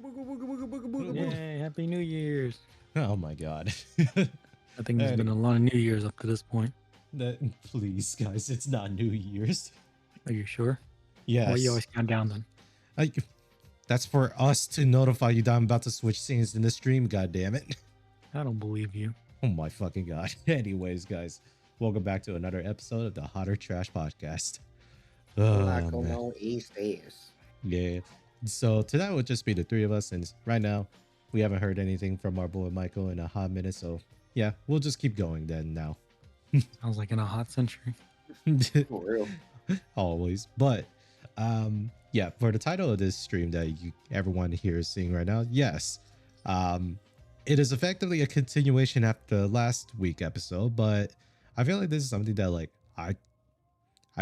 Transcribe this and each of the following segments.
Yay, Happy New Year's. Oh my god. I think there's been a lot of New Year's up to this point. Please, guys, it's not New Year's. Are you sure? Why you Yes. always count down then? I, that's for us to notify you that I'm about to switch scenes in the stream, god damn it. I don't believe you. Oh my fucking god. Anyways, guys, welcome back to another episode of the Hotter Trash Podcast. Oh, Michael man. no East is. Yeah. So tonight will just be the three of us, since right now we haven't heard anything from our boy Michael in a hot minute. So yeah, we'll just keep going then now. Sounds like in a hot century. For real. Always. But yeah, for the title of this stream that everyone here is seeing right now, yes, it is effectively a continuation after last week episode, but I feel like this is something that like I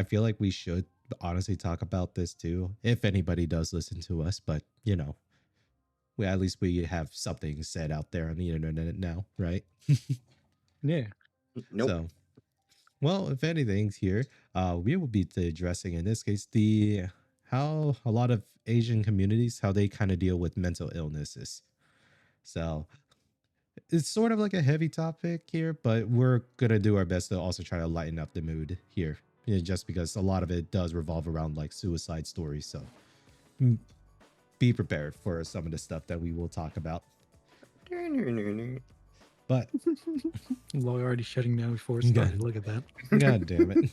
feel like we should honestly talk about this too, if anybody does listen to us. But you know, at least we have something said out there on the internet now, right? Yeah. Nope. So, well, if anything's here, we will be addressing in this case how a lot of Asian communities, how they kind of deal with mental illnesses. So it's sort of like a heavy topic here, but we're gonna do our best to also try to lighten up the mood here, just because a lot of it does revolve around like suicide stories. So be prepared for some of the stuff that we will talk about. But Lawyer already shutting down before it started. God. Look at that. God damn it.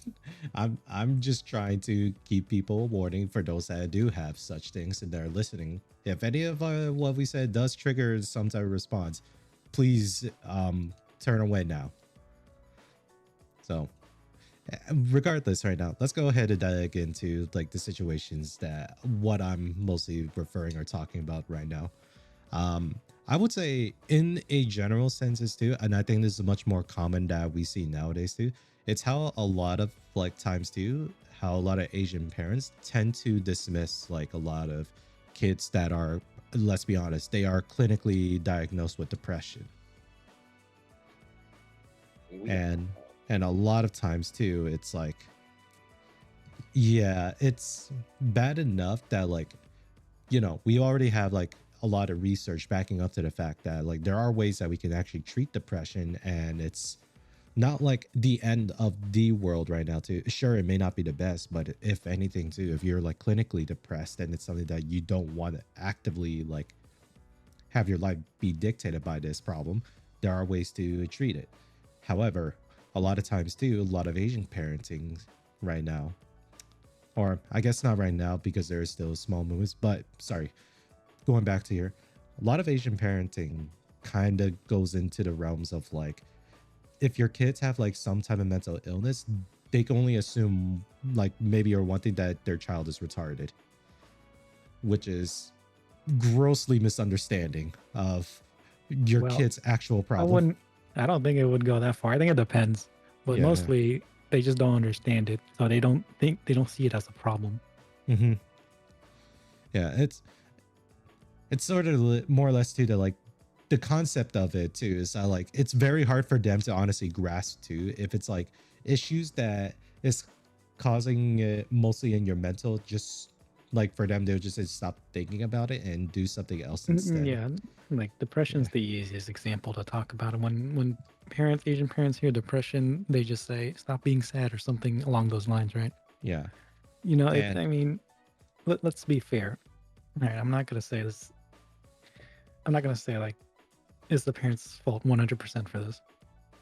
I'm just trying to keep people a warning for those that do have such things and they're listening. If any of what we said does trigger some type of response, please turn away now. So regardless, right now, let's go ahead and dive into like the situations that what I'm mostly referring or talking about right now. I would say in a general senses too, and I think this is much more common that we see nowadays too. It's how a lot of like times too, how a lot of Asian parents tend to dismiss like a lot of kids that are, let's be honest, they are clinically diagnosed with depression. And a lot of times too, it's like, yeah, it's bad enough that like, you know, we already have like a lot of research backing up to the fact that like there are ways that we can actually treat depression, and it's not like the end of the world right now too. Sure, it may not be the best, but if anything too, if you're like clinically depressed and it's something that you don't want to actively like have your life be dictated by this problem, there are ways to treat it. However, a lot of times too, a lot of Asian parenting right now, or I guess not right now because there is still small moves, but sorry, going back to here, a lot of Asian parenting kind of goes into the realms of like, if your kids have like some type of mental illness, they can only assume like maybe or one thing that their child is retarded, which is grossly misunderstanding of your kid's actual problem. I don't think it would go that far. I think it depends. But Yeah. mostly they just don't understand it. So they don't see it as a problem. Mm-hmm. Yeah, it's sort of more or less too that like the concept of it too is that like it's very hard for them to honestly grasp too if it's like issues that is causing it mostly in your mental, just like for them they'll just say, stop thinking about it and do something else instead. Yeah, like depression's the easiest example to talk about. And when Asian parents hear depression, they just say stop being sad or something along those lines, right? Yeah. You know, I mean, let's be fair. All right, I'm not gonna say this. I'm not gonna say like it's the parents' fault 100% for this.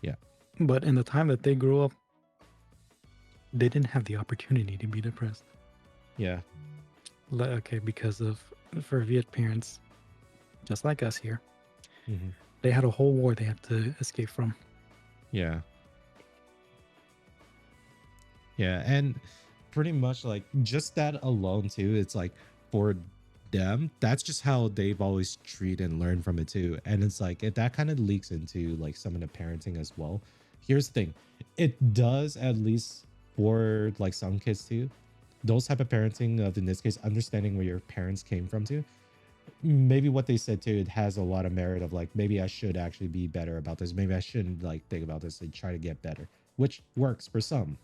Yeah. But in the time that they grew up, they didn't have the opportunity to be depressed. Yeah. Okay, because for Viet parents, just like us here, they had a whole war they had to escape from. Yeah. Yeah, and pretty much like just that alone too, it's like for them, that's just how they've always treated and learned from it too. And it's like that kind of leaks into like some of the parenting as well. Here's the thing, it does, at least for like some kids too, those type of parenting of, in this case, understanding where your parents came from too, maybe what they said too, it has a lot of merit of like, maybe I should actually be better about this, maybe I shouldn't like think about this and try to get better, which works for some.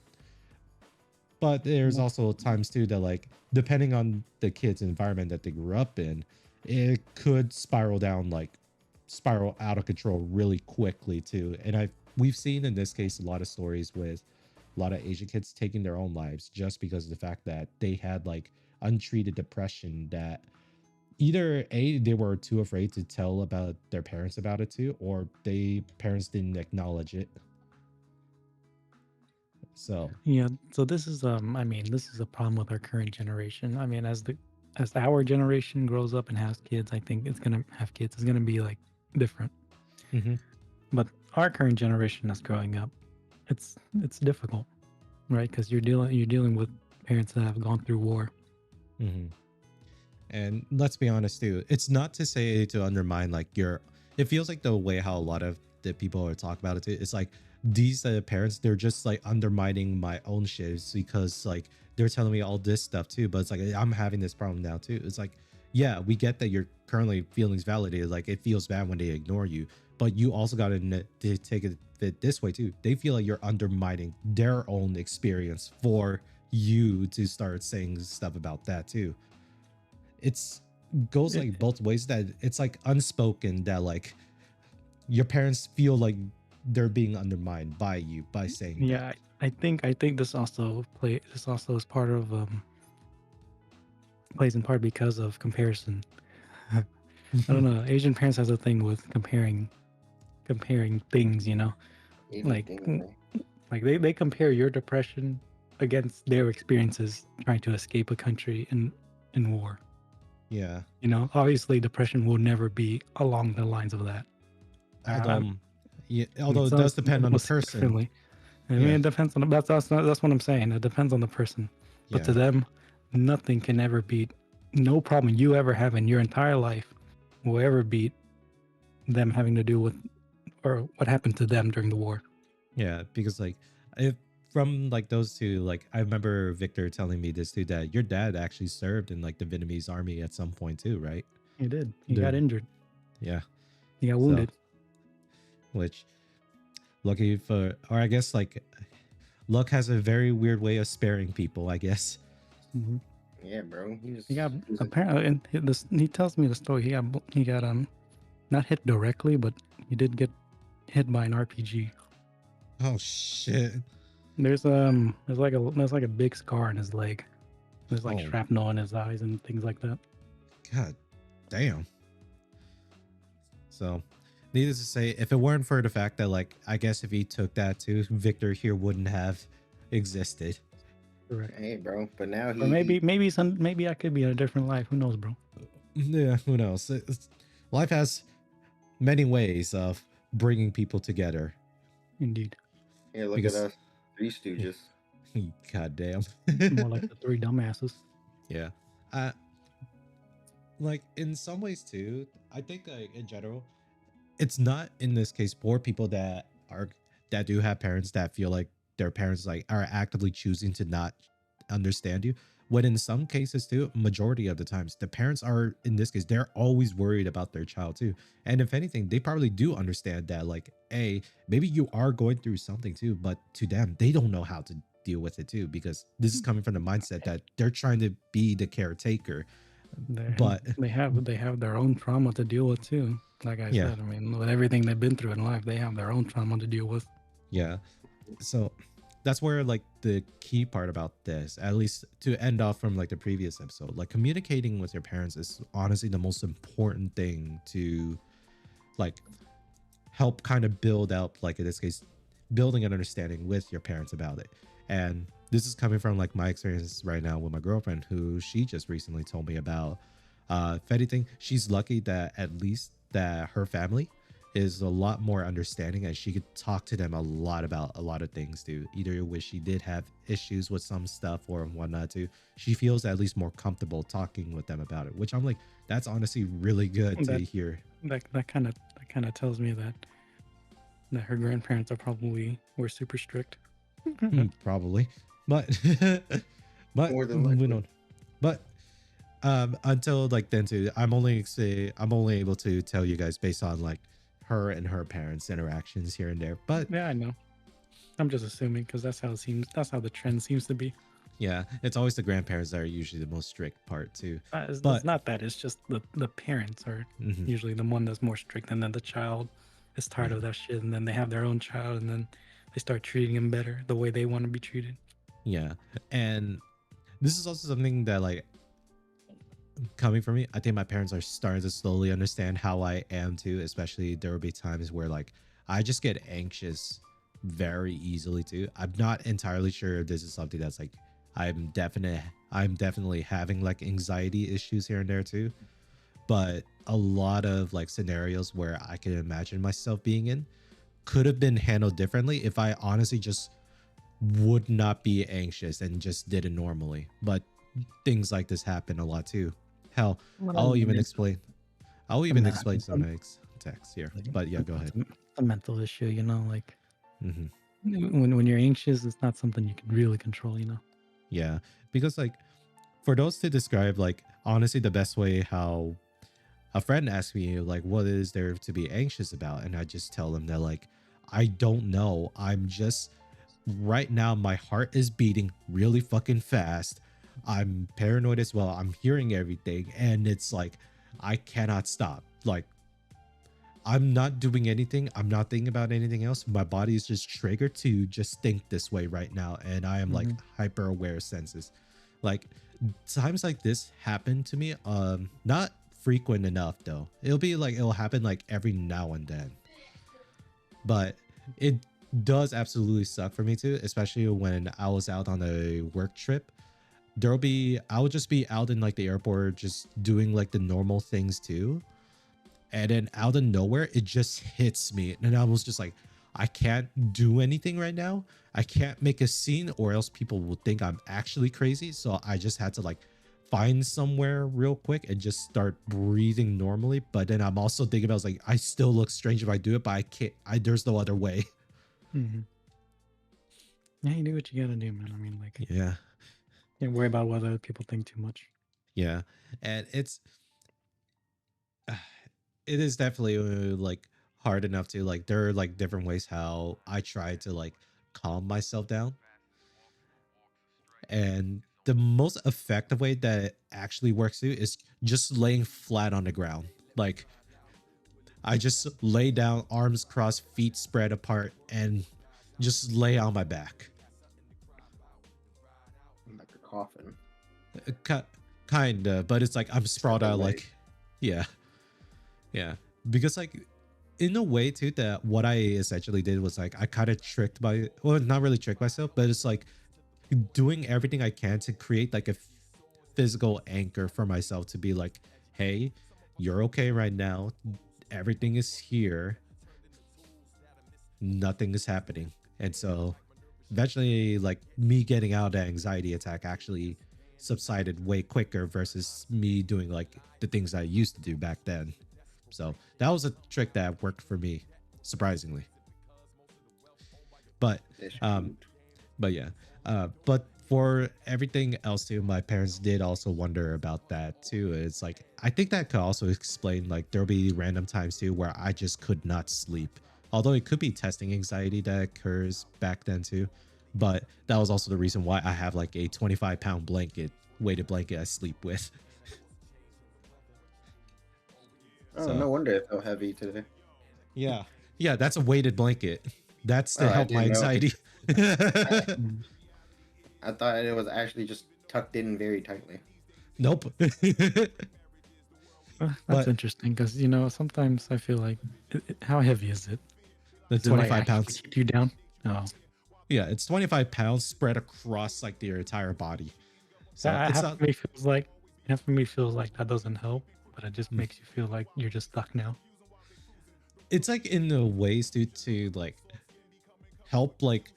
But there's also times too that like, depending on the kid's environment that they grew up in, it could spiral out of control really quickly too. And we've seen in this case a lot of stories with a lot of Asian kids taking their own lives just because of the fact that they had like untreated depression that either A, they were too afraid to tell about their parents about it too, or they parents didn't acknowledge it. So Yeah, so this is I mean, this is a problem with our current generation. I mean, as our generation grows up and has kids, I think it's gonna have kids. It's gonna be like different. mhm, But our current generation that's growing up, it's difficult, right? Because you're dealing with parents that have gone through war. mhm. And let's be honest too, it's not to say to undermine like your. It feels like the way how a lot of the people are talking about it too. It's like these parents, they're just like undermining my own shit because like they're telling me all this stuff too. But it's like I'm having this problem now too. It's like, yeah, we get that you're currently feelings validated. Like it feels bad when they ignore you, but you also got to take it this way too. They feel like you're undermining their own experience for you to start saying stuff about that too. It's goes It, like both ways, that it's like unspoken that like your parents feel like they're being undermined by you by saying that. yeah, I think this also is part of plays in part because of comparison. I don't know. Asian parents has a thing with comparing things, Even like things, man. like they compare your depression against their experiences trying to escape a country in war. Yeah, Obviously depression will never be along the lines of that. Uh, although yeah, I mean, although it does depend on the most person. significantly, I mean, Yeah, it depends on that's what I'm saying. It depends on the person, but to yeah, them, nothing can ever beat. No problem you ever have in your entire life will ever beat them having to do with or what happened to them during the war. yeah, because like if from like those two, like I remember Victor telling me this too, that your dad actually served in like the Vietnamese army at some point too, right? He did. He got During, injured. yeah, He got so wounded. which lucky for, or I guess like luck has a very weird way of sparing people, I guess. hmm Yeah, bro. He got He was a, apparently, and he tells me the story. He got not hit directly, but he did get hit by an RPG. Oh shit. There's like a big scar on his leg. There's like Oh shrapnel in his eyes and things like that. god damn. So needless to say, if it weren't for the fact that like I guess if he took that too, Victor here wouldn't have existed. Correct. hey, bro. But now Or maybe I could be in a different life. Who knows, bro? Yeah, who knows? Life has many ways of bringing people together Indeed. here, look at because us, Three Stooges. god damn. More like the three dumbasses. Yeah. Uh like in some ways too, I think like in general, it's not in this case for people that do have parents that feel like their parents like are actively choosing to not understand you, when in some cases too, majority of the times the parents are, in this case, they're always worried about their child too. And if anything, they probably do understand that like, a, maybe you are going through something too, but to them they don't know how to deal with it too, because this is coming from the mindset that they're trying to be the caretaker. They But they have their own trauma to deal with too. Like I yeah, said, I mean, with everything they've been through in life, they have their own trauma to deal with. yeah, so that's where like the key part about this, at least to end off from like the previous episode, like communicating with your parents is honestly the most important thing to like help kind of build out, like in this case, building an understanding with your parents about it. And this is coming from like my experience right now with my girlfriend, who she just recently told me about. If anything, she's lucky that at least that her family is a lot more understanding, and she could talk to them a lot about a lot of things too, either which she did have issues with some stuff or whatnot too. She feels at least more comfortable talking with them about it, which I'm like, that's honestly really good to That hear. that kind of tells me that her grandparents were super strict. Probably, but but More than we likely. don't. But until like then too, I'm only able to tell you guys based on like her and her parents' interactions here and there. But Yeah, I know. I'm just assuming because that's how it seems. That's how the trend seems to be. Yeah, it's always the grandparents that are usually the most strict part too. It's But not that. It's just the parents are mhm, usually the one that's more strict, and then the child is tired yeah, of that shit, and then they have their own child, and then they start treating him better the way they want to be treated. yeah, and this is also something that like coming from me, I think my parents are starting to slowly understand how I am too. Especially there will be times where like I just get anxious very easily too. I'm not entirely sure if this is something that's like I'm definite I'm definitely having like anxiety issues here and there too. But a lot of like scenarios where I can imagine myself being in could have been handled differently if I honestly just would not be anxious and just did it normally. But things like this happen a lot too. Hell, Well, I I'll mean, even explain. I'll I even mean, explain some text here. But yeah, go ahead. it's a mental issue, you know. Like Hmm. when you're anxious, it's not something you can really control, you know. Yeah, because like for those to describe like honestly the best way how a friend asks me like what is there to be anxious about, and I just tell them that like I don't know. I'm just right now my heart is beating really fucking fast. I'm paranoid as well. I'm hearing everything and it's like I cannot stop. Like I'm not doing anything. I'm not thinking about anything else. My body is just triggered to just think this way right now. And I am like Hmm. hyper aware senses. Like times like this happen to me. Not frequent enough though. It'll happen like every now and then. But it does absolutely suck for me too, especially when I was out on a work trip. I would just be out in like the airport just doing like the normal things too, and then out of nowhere it just hits me and I was just like I can't do anything right now. I can't make a scene or else people will think I'm actually crazy, so I just had to like find somewhere real quick and just start breathing normally. But then I'm also thinking about, I was like, I still look strange if I do it, but I can't. There's no other way. Hmm. Yeah, you do what you gotta do, man. I mean, like, Yeah, can't worry about what other people think too much. yeah, and it is definitely like hard enough to like there are like different ways how I try to like calm myself down. And the most effective way that it actually works too is just laying flat on the ground. Like I just lay down, arms crossed, feet spread apart, and just lay on my back. Like a coffin. Ki- Kinda, but it's like I'm sprawled Except the out leg. like, yeah, yeah. Because like in a way too, that what I essentially did was like I kind of tricked well, not really tricked myself, but it's like doing everything I can to create like a physical anchor for myself to be like, hey, you're okay right now. Everything is here. Nothing is happening. And so eventually, like me getting out of that anxiety attack actually subsided way quicker versus me doing like the things I used to do back then. So that was a trick that worked for me, surprisingly. But That's um, cute. but yeah, but for everything else too, my parents did also wonder about that too. It's like I think that could also explain like there'll be random times too where I just could not sleep, although it could be testing anxiety that occurs back then too. But that was also the reason why I have like a 25-pound weighted blanket I sleep with. Oh, no So wonder it felt heavy today. yeah, yeah, that's a weighted blanket. That's to Oh, I help my didn't know. anxiety. Mm. I thought it was actually just tucked in very tightly. Nope. That's But interesting because you know sometimes I feel like, how heavy is it? the Does it like 25 actually pounds. keep you down? Oh, Yeah, it's 25 pounds spread across like your entire body. So that it's half not, of me feels like that doesn't help, but it just mm, makes you feel like you're just stuck now. it's like in the ways to like help like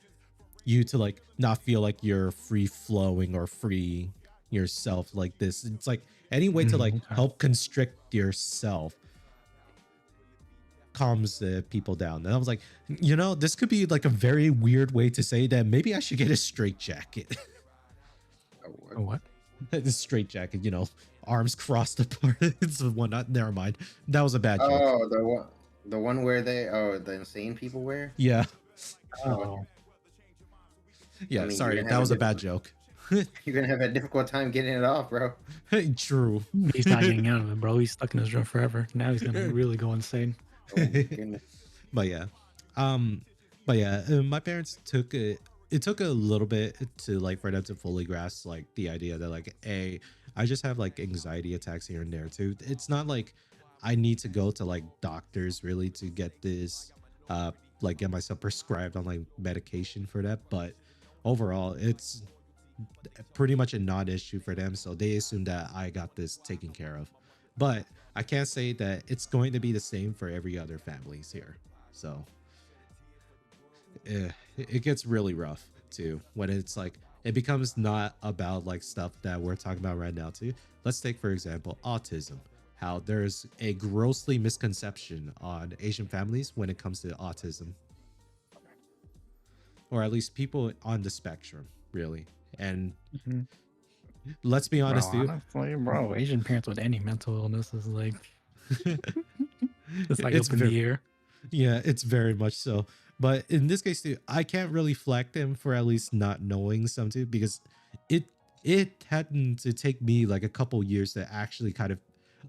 you to like not feel like you're free flowing or free yourself like this. It's like any way to like Okay. help constrict yourself calms the people down. And I was like, this could be like a very weird way to say that maybe I should get a straight jacket. Oh, what? Oh, what? The straight jacket, arms crossed apart. It's whatnot. Never mind. That was a bad joke. Oh, the one where the insane people wear. Yeah. Oh, Oh, I Yeah. mean, you're Sorry. gonna That have a was a bad different. joke. You're gonna have a difficult time getting it off, bro. True. He's not getting out of it, bro. He's stuck in his room forever. Now he's gonna really go insane. Oh my goodness. But yeah, um my parents took it took a little bit to like for them to fully grasp like the idea that like, a, I just have like anxiety attacks here and there too. It's not like I need to go to like doctors really to get this like get myself prescribed on like medication for that, but overall it's pretty much a non-issue for them, so they assume that I got this taken care of. But I can't say that it's going to be the same for every other families here. So it gets really rough too when it's like it becomes not about like stuff that we're talking about right now too. Let's take for example autism. How there's a grossly misconception on Asian families when it comes to autism, or at least people on the spectrum, really. And Mhm. let's be Bro, honest, dude. honestly, bro, Asian parents with any mental illness is like it's like It's up in very, the air. yeah, it's very much so. But in this case, too, I can't really flag them for at least not knowing something, because it it had to take me like a couple years to actually kind of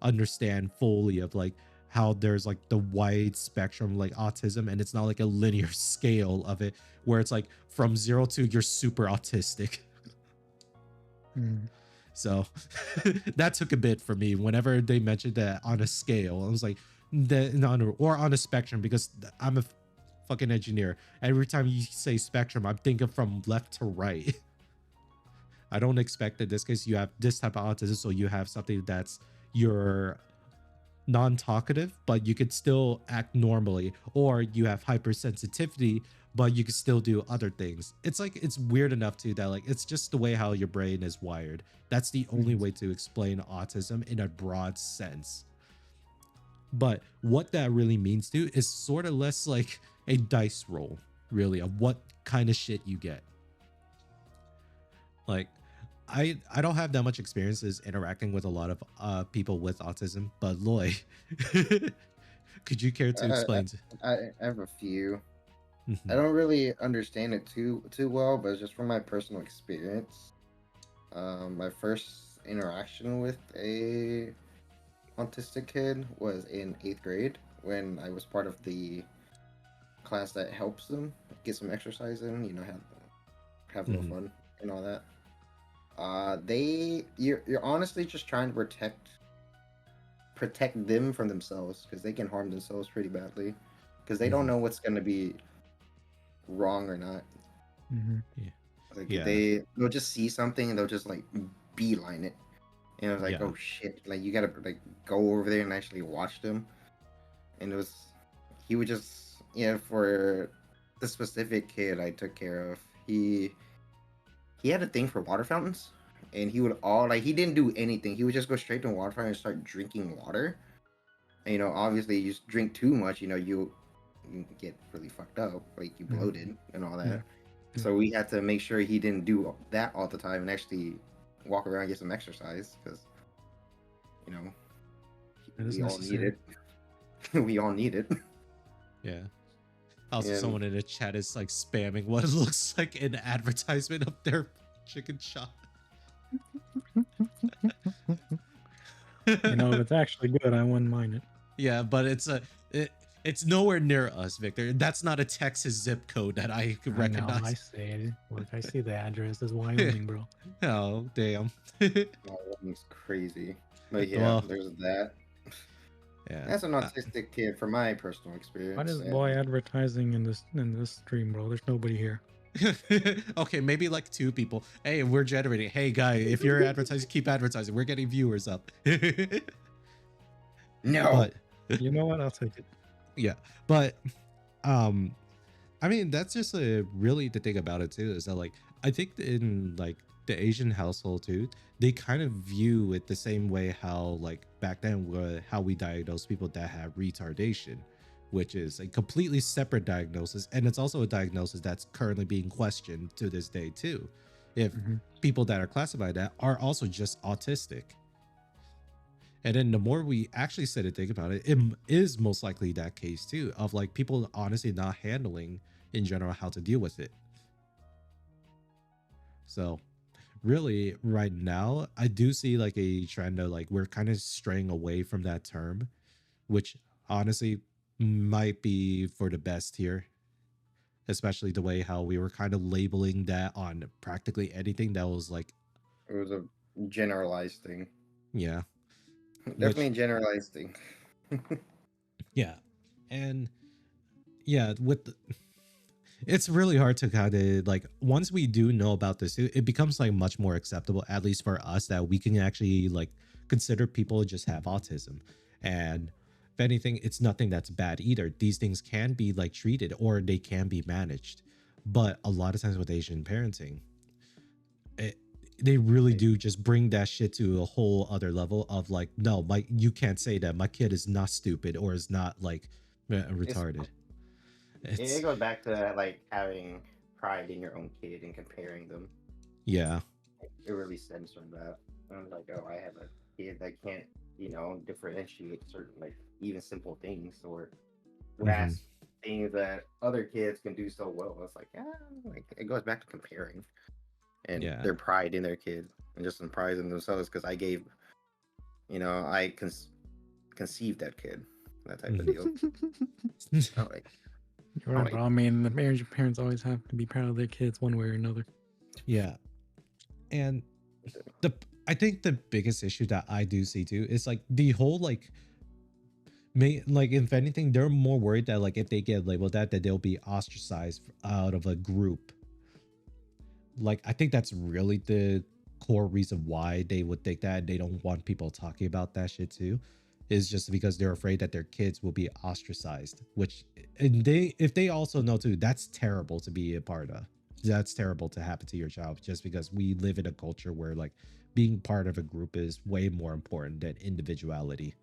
understand fully of like how there's like the wide spectrum like autism, and it's not like a linear scale of it where it's like from 0 to you're super autistic. Mm. So that took a bit for me whenever they mentioned that on a scale. I was like, or on a spectrum, because I'm a fucking engineer. Every time you say spectrum, I'm thinking from left to right. I don't expect that in this case you have this type of autism, so you have something that's you're non-talkative, but you could still act normally, or you have hypersensitivity, but you could still do other things. It's like it's weird enough too that like it's just the way how your brain is wired. That's the only Mhm. way to explain autism in a broad sense. But what that really means too is sort of less like a dice roll, really, of what kind of shit you get. Like I don't have that much experiences interacting with a lot of people with autism, but Loy, could you care to I, I explain? I have a few. I Mhm, don't really understand it too well, but just from my personal experience, my first interaction with a autistic kid was in 8th grade when I was part of the class that helps them get some exercise in. You know, have a little mhm, fun and all that. You're honestly just trying to protect them from themselves because they can harm themselves pretty badly because they don't mhm. know what's gonna be wrong or not. Mhm. Yeah, Like yeah, they'll just see something and they'll just like beeline it. And I was like, yeah. oh shit! Like you gotta like go over there and actually watch them. And it was he would just for the specific kid I took care of. He had a thing for water fountains, and he would all like he didn't do anything. He would just go straight to a water fountain and start drinking water. And, obviously, you just drink too much, you get really fucked up, like you Mhm. bloated and all Yeah. that. Yeah. So we had to make sure he didn't do that all the time and actually walk around and get some exercise because you know That is we all need necessary. it. We all need it. Yeah. Also, And someone in the chat is like spamming what looks like an advertisement of their chicken shop. If it's actually good, I wouldn't mind it. Yeah, but it's nowhere near us, Victor. That's not a Texas zip code that I could I know. I recognize. see it. Look, I see the address. It's Wyoming, bro. Oh, damn. it's crazy. But yeah, Well, there's that. yeah. That's an autistic kid from my personal Why experience. is boy advertising in this stream, bro? There's nobody here. Okay, maybe like 2 people. Hey, we're generating. Hey, guy, if you're advertising, keep advertising. We're getting viewers up. No. But You know what? I'll take it. yeah, but um I mean, that's just really the thing about it too, is that like I think in like the Asian household too, they kind of view it the same way how like back then how we diagnose people that have retardation, which is a completely separate diagnosis, and it's also a diagnosis that's currently being questioned to this day too. If Mhm. people that are classified that are also just autistic. And then the more we actually sit and think about it, it is most likely that case too, of like people honestly not handling in general how to deal with it. So really right now I do see like a trend of like we're kind of straying away from that term, which honestly might be for the best here, especially the way how we were kind of labeling that on practically anything that was like, It was a generalized thing. yeah, Definitely which, a generalized thing. yeah. And yeah, it's really hard to kind of like, once we do know about this, it becomes like much more acceptable, at least for us, that we can actually like consider people just have autism. And if anything, it's nothing that's bad either. These things can be like treated or they can be managed. But a lot of times with Asian parenting, it, they really do just bring that shit to a whole other level of like, no, my, you can't say that my kid is not stupid or is not like It's retarded. it It's, goes back to like having pride in your own kid and comparing them. yeah. It really stems from that. And I'm like, oh, I have a kid that can't, differentiate certain like even simple things or Hmm. grasp things that other kids can do so well. It's like, yeah, like it goes back to comparing and Yeah. their pride in their kids and just some pride in themselves because I gave, I conceived that kid, that type of deal. I'm like, You're I'm right, like, bro. I mean, the parents always have to be proud of their kids one way or another. Yeah. And the I think the biggest issue that I do see too is like the whole like, may like, if anything, they're more worried that like if they get labeled that they'll be ostracized out of a group. Like I think that's really the core reason why they would think that they don't want people talking about that shit too, is just because they're afraid that their kids will be ostracized, which, and they, if they also know too, that's terrible to be a part of. That's terrible to happen to your child, just because we live in a culture where like being part of a group is way more important than individuality.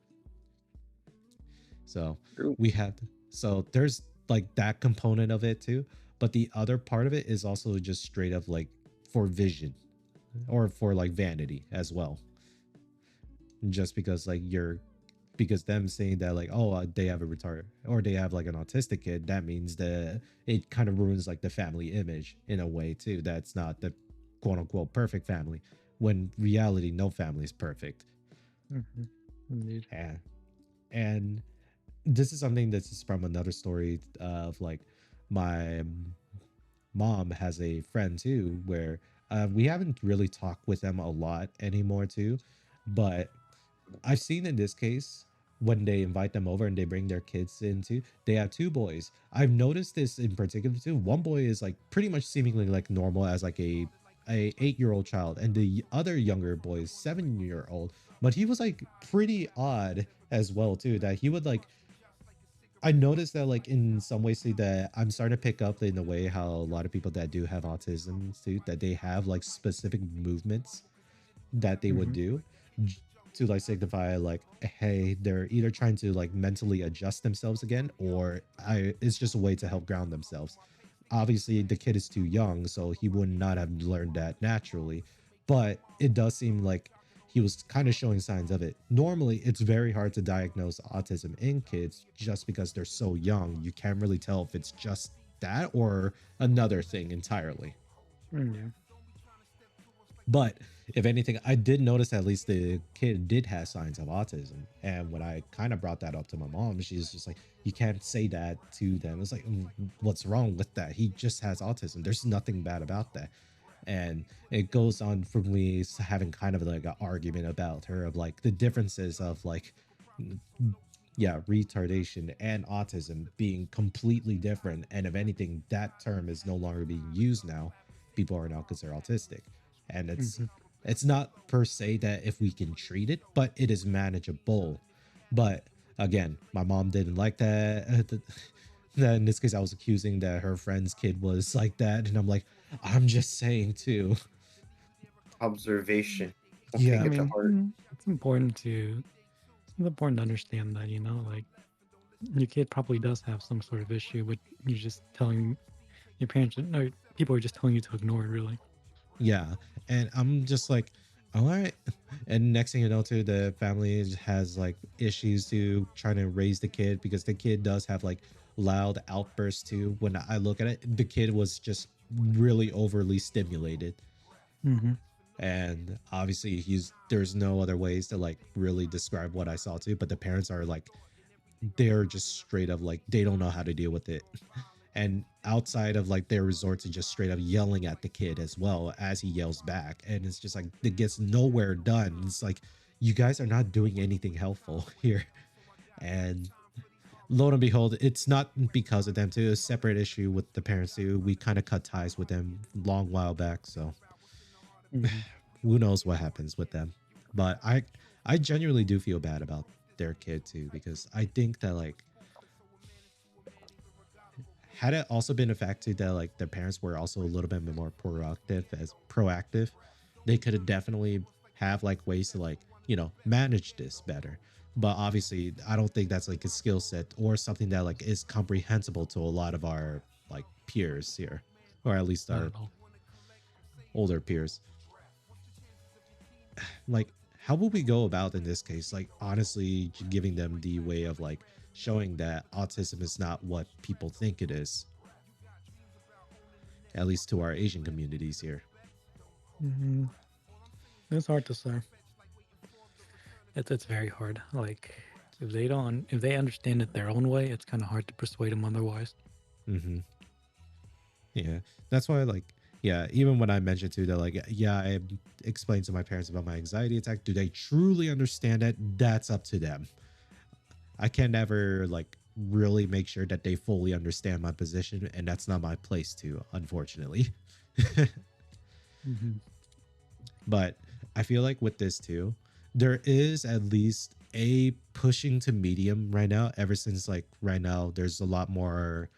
So true. we have, so there's like that component of it too. But the other part of it is also just straight up like for vision or for like vanity as well. Just because like you're, because them saying that like, oh, they have a retard or they have like an autistic kid, that means that it kind of ruins like the family image in a way too. That's not the quote unquote perfect family, when reality no family is perfect. Mm-hmm. Indeed. And this is something that's from another story of like, my mom has a friend too where we haven't really talked with them a lot anymore too, but I've seen in this case when they invite them over and they bring their kids into, they have two boys. I've noticed this in particular too. One boy is like pretty much seemingly like normal as like a 8-year-old child, and the other younger boy is 7-year-old, but he was like pretty odd as well too, that he would like, I noticed that like in some ways too, that I'm starting to pick up in the way how a lot of people that do have autism too, that they have like specific movements that they would Mm-hmm. do to like signify like, hey, they're either trying to like mentally adjust themselves again, or it's just a way to help ground themselves. Obviously the kid is too young, so he would not have learned that naturally, but it does seem like he was kind of showing signs of it. Normally it's very hard to diagnose autism in kids just because they're so young. You can't really tell if it's just that or another thing entirely. Yeah. But if anything, I did notice at least the kid did have signs of autism. And when I kind of brought that up to my mom, she's just like, you can't say that to them. It's like, what's wrong with that? He just has autism. There's nothing bad about that. And it goes on from me having kind of like an argument about her of like the differences of like, yeah, retardation and autism being completely different. And if anything, that term is no longer being used now. People are now considered autistic. And Mm-hmm. it's not per se that if we can treat it, but it is manageable. But again, my mom didn't like that. That in this case, I was accusing that her friend's kid was like that. And I'm like, I'm just saying too. Observation. Don't take I Yeah. it to mean, heart. it's important to understand that, like your kid probably does have some sort of issue, but you're just telling your parents, no, people are just telling you to ignore it, really. Yeah. And I'm just like, all right. And next thing you know, too, the family has like issues to trying to raise the kid, because the kid does have like loud outbursts too. When I look at it, the kid was just really overly stimulated. Mm-hmm. And obviously there's no other ways to like really describe what I saw too, but the parents are like, they're just straight up like they don't know how to deal with it. And outside of like their resort to just straight up yelling at the kid as well as he yells back, and it's just like it gets nowhere done. It's like, you guys are not doing anything helpful here. And lo and behold, it's not because of them too. It's a separate issue with the parents too. We kind of cut ties with them long while back, so Mhm. who knows what happens with them. But I genuinely do feel bad about their kid too, because I think that like, had it also been a fact too that like the parents were also a little bit more proactive, they could have definitely have like ways to like, manage this better. But obviously I don't think that's like a skill set or something that like is comprehensible to a lot of our like peers here, or at least Not our at all. older peers. Like, how would we go about in this case, like honestly giving them the way of like showing that autism is not what people think it is, at least to our Asian communities here? Mhm. It's hard to say. It's very hard. Like if they understand it their own way, it's kind of hard to persuade them otherwise. Mm-hmm. Yeah, that's why like, yeah, even when I mentioned too that like, yeah, I explained to my parents about my anxiety attack, do they truly understand it? That's up to them. I can never like really make sure that they fully understand my position, and that's not my place to, unfortunately. Hmm. But I feel like with this too, there is at least a pushing to medium right now. Ever since like right now, there's a lot more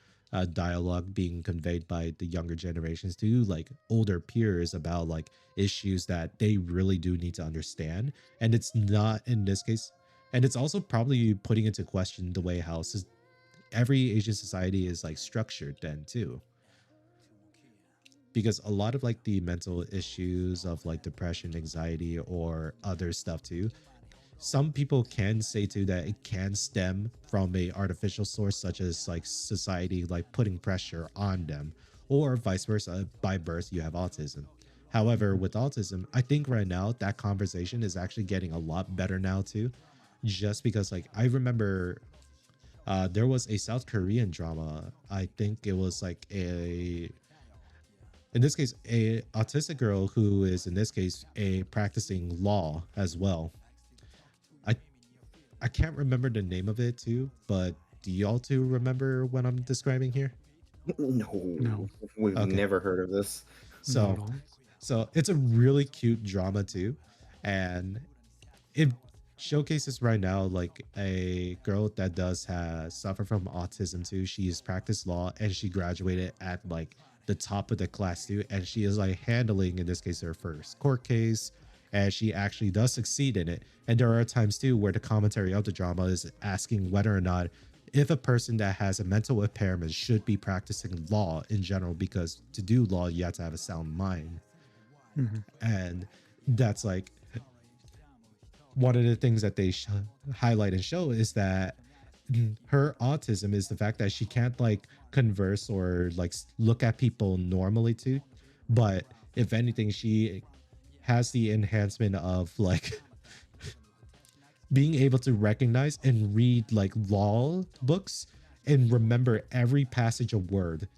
dialogue being conveyed by the younger generations to like older peers about like issues that they really do need to understand. And it's not in this case, and it's also probably putting into question the way how every Asian society is like structured then too, because a lot of like the mental issues of like depression, anxiety, or other stuff too, some people can say too that it can stem from a artificial source, such as like society like putting pressure on them, or vice versa, by birth you have autism. However, Hmm. with autism, I think right now that conversation is actually getting a lot better now too, just because like I remember there was a South Korean drama. I think it was like a, in this case, a autistic girl who is in this case a practicing law as well. I I can't remember the name of it too, but do y'all two remember what I'm describing here? No, No, we've Okay. never heard of this. not at So all. so it's a really cute drama too. And it showcases right now like a girl that does suffer from autism too. She's practiced law and she graduated at like the top of the class too, and she is like handling in this case her first court case, and she actually does succeed in it. And there are times too where the commentary of the drama is asking whether or not if a person that has a mental impairment should be practicing law in general, because to do law you have to have a sound mind. Hmm. And that's like one of the things that they highlight and show is that her autism is the fact that she can't like converse or like look at people normally too, but if anything she has the enhancement of like being able to recognize and read like law books and remember every passage of word.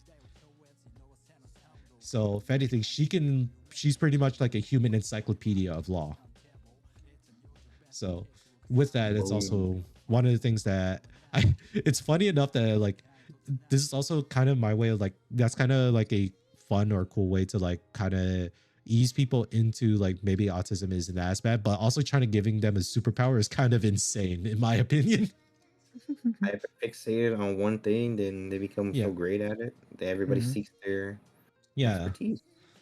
So if anything, she's pretty much like a human encyclopedia of law. So with that, it's Whoa. also one of the things that I it's funny enough that like this is also kind of my way of like, that's kind of like a fun or cool way to like kind of ease people into like maybe autism isn't as bad, but also trying to giving them a superpower is kind of insane in my opinion. Hyper fixated on one thing, then they become Yeah. so great at it that everybody Hmm. seeks their Yeah. expertise.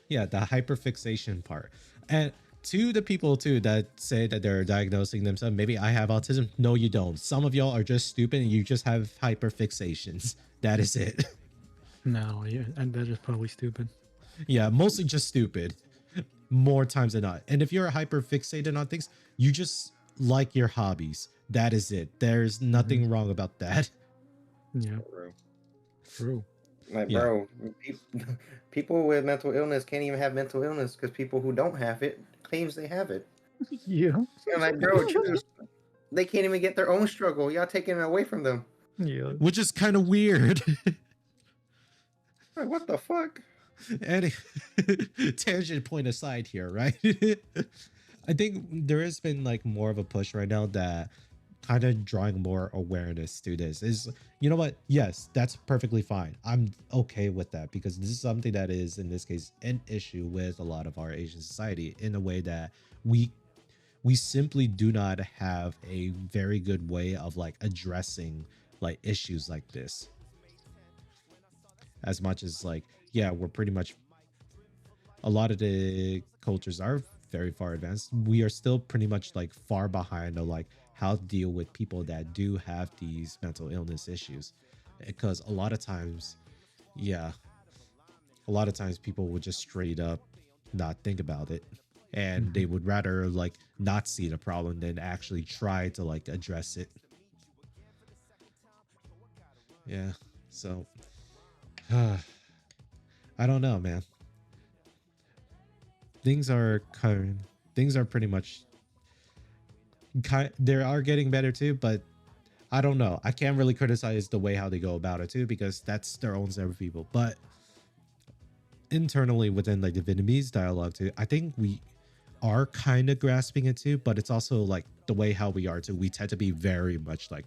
Yeah, the hyperfixation part. And to the people too that say that they're diagnosing themselves, maybe I have autism. No, you don't. Some of y'all are just stupid and you just have hyperfixations. That is it. No, yeah, and that is probably stupid. Yeah, mostly just stupid, more times than not. And if you're hyper fixated on things, you just like your hobbies. That is it. There's Hmm. nothing wrong about that. Yeah, For real. true. Like, Yeah. bro, people with mental illness can't even have mental illness because people who don't have it claims they have it. Yeah. And like, bro, just they can't even get their own struggle. Y'all taking it away from them. Yeah. Which is kind of weird. Like, what the fuck? Any tangent point aside here, right? I think there has been like more of a push right now that kind of drawing more awareness to this is, you know what, yes, that's perfectly fine. I'm okay with that because this is something that is in this case an issue with a lot of our Asian society in a way that we simply do not have a very good way of like addressing like issues like this. As much as like, yeah, we're pretty much, a lot of the cultures are very far advanced, we are still pretty much like far behind of like how to deal with people that do have these mental illness issues. Because a lot of times, yeah, a lot of times people would just straight up not think about it, and they would rather like not see the problem than actually try to like address it. Yeah, so I don't know, man. Things are kind, things are pretty much they are getting better too, but I don't know. I can't really criticize the way how they go about it too, because that's their own set of people. But internally within like the Vietnamese dialogue too, I think we are kind of grasping it too, but it's also like the way how we are too. We tend to be very much like,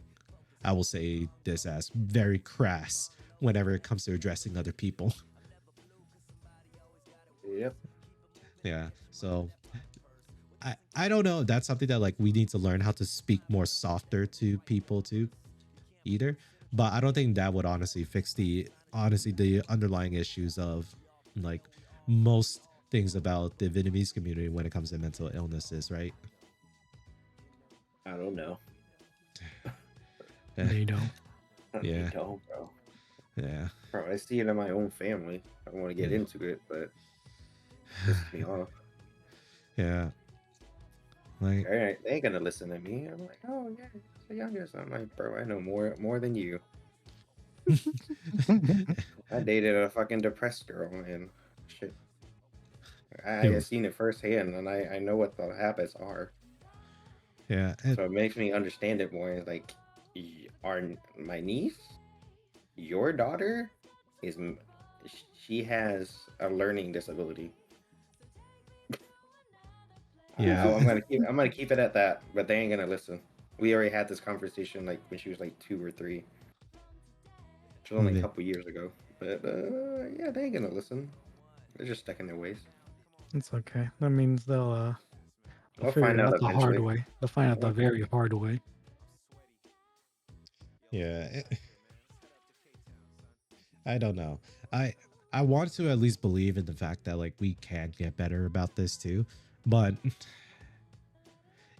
I will say this as very crass whenever it comes to addressing other people. Yep. Yeah. So I don't know. That's something that like we need to learn how to speak more softer to people too, either. But I don't think that would honestly fix the honestly the underlying issues of like most things about the Vietnamese community when it comes to mental illnesses, right? I don't know. They don't. They Yeah. don't, bro. Yeah. Bro, I see it in my own family. I don't want to get Yeah. into it, but it pisses me off. Yeah. Like, All right, they ain't gonna listen to me. I'm like, oh yeah, you're the youngest. I'm like, bro, I know more than you. I dated a fucking depressed girl, and shit, I yeah. have seen it firsthand, and I know what the habits are. Yeah. So it makes me understand it more. It's like, our my niece, your daughter, is she has a learning disability. Yeah. I'm gonna keep it at that. But they ain't gonna listen. We already had this conversation like when she was like 2 or 3. Which was only a couple years ago. But yeah, they ain't gonna listen. They're just stuck in their ways. It's okay. That means they'll We'll figure find it out out the hard eventually. way. They'll find out the very hard way. Yeah. I don't know. I want to at least believe in the fact that like we can get better about this too, but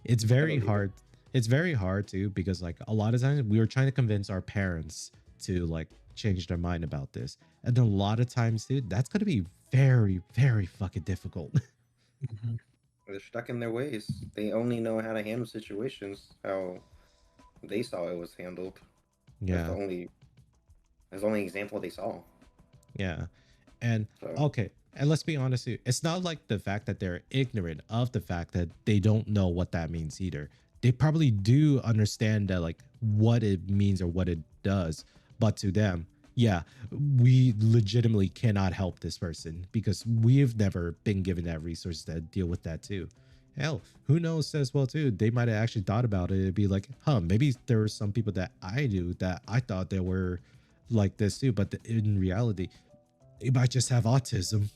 it's very hard. It's very hard too because like a lot of times we were trying to convince our parents to like change their mind about this, and a lot of times, dude, that's gonna be very, very fucking difficult. They're stuck in their ways. They only know how to handle situations how they saw it was handled. That's Yeah. the only example they saw. Yeah. And So okay, and let's be honest here, it's not like the fact that they're ignorant of the fact that they don't know what that means either. They probably do understand that like what it means or what it does, but to them, yeah, we legitimately cannot help this person because we've never been given that resource to deal with that too. Hell, who knows as well too, they might have actually thought about it and be like, huh, maybe there were some people that I knew that I thought they were like this too, but in reality they might just have autism.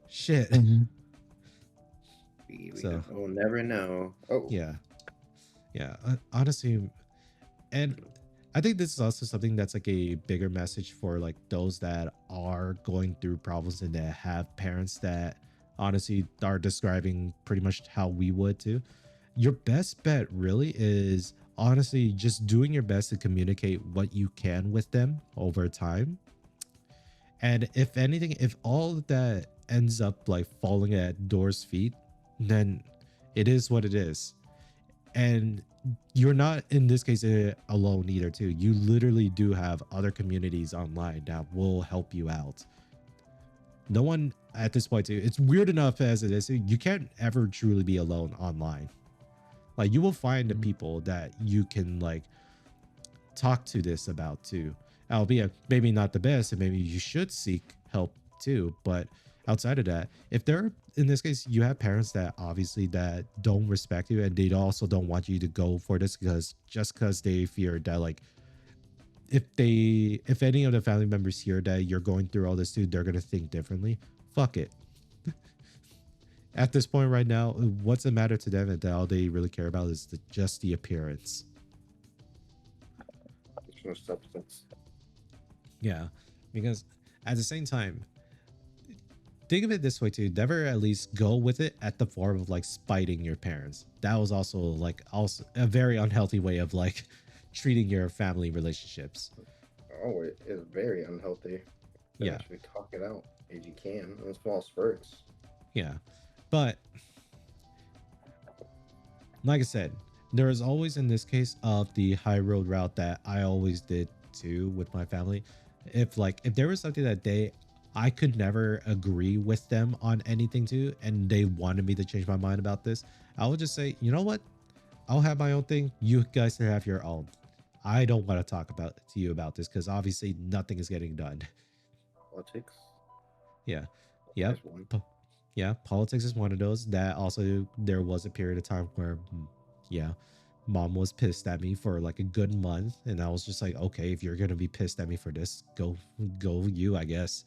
Shit. So we'll never know. Oh, yeah, yeah. Honestly, and I think this is also something that's like a bigger message for like those that are going through problems and that have parents that honestly are describing pretty much how we would too. Your best bet really is honestly just doing your best to communicate what you can with them over time. And if anything, if all of that ends up like falling at Door's feet, then it is what it is. And you're not in this case alone either too. You literally do have other communities online that will help you out. No one at this point too, it's weird enough as it is, you can't ever truly be alone online. Like you will find the Mhm. people that you can like talk to this about too, albeit maybe not the best, and maybe you should seek help too. But outside of that, if they're in this case, you have parents that obviously that don't respect you and they also don't want you to go for this because just because they fear that like if any of the family members hear that you're going through all this too, they're gonna think differently. Fuck it. At this point right now, what's the matter to them that all they really care about is just the appearance. There's no substance. Yeah, because at the same time, think of it this way too. Never at least go with it at the form of like spiting your parents. That was also a very unhealthy way of like treating your family relationships. Oh, it is very unhealthy. To Yeah, actually talk it out if you can in small spurts. yeah. But like I said, there is always in this case of the high road route that I always did too with my family. If there was something that I could never agree with them on anything too, and they wanted me to change my mind about this, I would just say, you know what? I'll have my own thing. You guys can have your own. I don't want to talk about to you about this because obviously nothing is getting done. Politics. Yeah. Yep. There's one. Yeah, politics is one of those. That also there was a period of time where yeah, mom was pissed at me for like a good month and I was just like, okay, if you're going to be pissed at me for this, go you, I guess.